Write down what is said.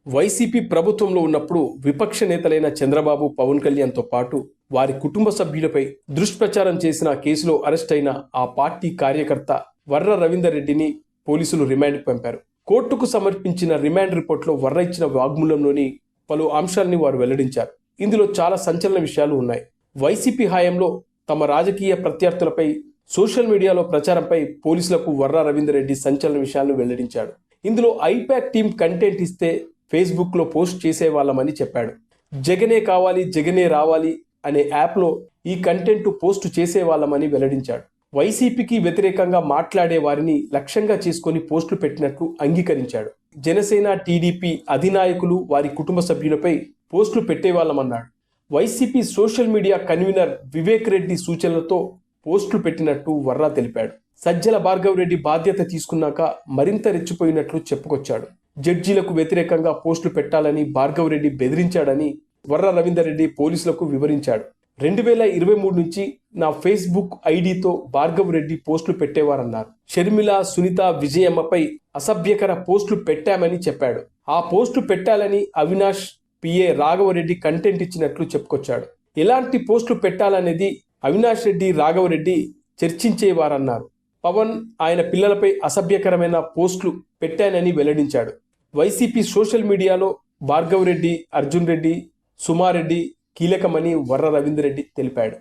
YCP ప్రభుత్వంలో ఉన్నప్పుడు విపక్ష నేతలైన చంద్రబాబు, పవన్ కళ్యాణ్తో పాటు వారి కుటుంబ సభ్యులపై దుష్ప్రచారం చేసిన కేసులో అరెస్ట్ అయిన ఆ పార్టీ కార్యకర్త వర్ర రవీందర్ రెడ్డిని పోలీసులు రిమాండ్కి పంపారు. కోర్టుకు సమర్పించిన రిమాండ్ రిపోర్ట్లో వర్ర ఇచ్చిన వాగ్మూలంలోని పలు అంశాలని వారు వెల్లడించారు. ఇందులో చాలా సంచలన విషయాలు ఉన్నాయి. వైసీపీ హయాంలో తమ రాజకీయ ప్రత్యర్థులపై సోషల్ మీడియాలో ప్రచారంపై పోలీసులకు వర్ర రవీందర్ రెడ్డి సంచలన విషయాలను వెల్లడించాడు. ఇందులో ఐపాక్ టీం కంటెంట్ ఇస్తే ఫేస్బుక్లో పోస్ట్ చేసేవాళ్ళమని చెప్పాడు. జగనే కావాలి, జగనే రావాలి అనే యాప్లో ఈ కంటెంట్ పోస్ట్ చేసేవాళ్ళమని వెల్లడించాడు. వైసీపీకి వ్యతిరేకంగా మాట్లాడే వారిని లక్ష్యంగా చేసుకొని పోస్టులు పెట్టినట్లు అంగీకరించాడు. జనసేన, టీడీపీ అధినాయకులు, వారి కుటుంబ సభ్యులపై పోస్టులు పెట్టేవాళ్ళమన్నాడు. YCP social media convenor Vivek Reddy సూచనలతో పోస్టులు పెట్టినట్టు వర్రా తెలిపాడు. సజ్జల భార్గవ్ రెడ్డి బాధ్యత తీసుకున్నాక మరింత రెచ్చిపోయినట్లు చెప్పుకొచ్చాడు. జడ్జీలకు వ్యతిరేకంగా పోస్టులు పెట్టాలని భార్గవ్ రెడ్డి బెదిరించాడని వర్ర రవీందర్ రెడ్డి పోలీసులకు వివరించాడు. 2023 నుంచి నా ఫేస్బుక్ ఐడితో భార్గవ్ రెడ్డి పోస్టులు పెట్టేవారన్నారు. షర్మిల, సునీత, విజయమ్మపై అసభ్యకర పోస్టులు పెట్టామని చెప్పాడు. ఆ పోస్టులు పెట్టాలని అవినాష్, పిఏ రాఘవరెడ్డి కంటెంట్ ఇచ్చినట్లు చెప్పుకొచ్చాడు. ఎలాంటి పోస్టులు పెట్టాలనేది అవినాష్ రెడ్డి, రాఘవరెడ్డి చర్చించేవారన్నారు. పవన్, ఆయన పిల్లలపై అసభ్యకరమైన పోస్టులు పెట్టానని వెల్లడించాడు. వైసీపీ సోషల్ మీడియాలో భార్గవ్ రెడ్డి, అర్జున్ రెడ్డి, సుమారెడ్డి కీలకమని వర్ర రవీందర్ రెడ్డి తెలిపాడు.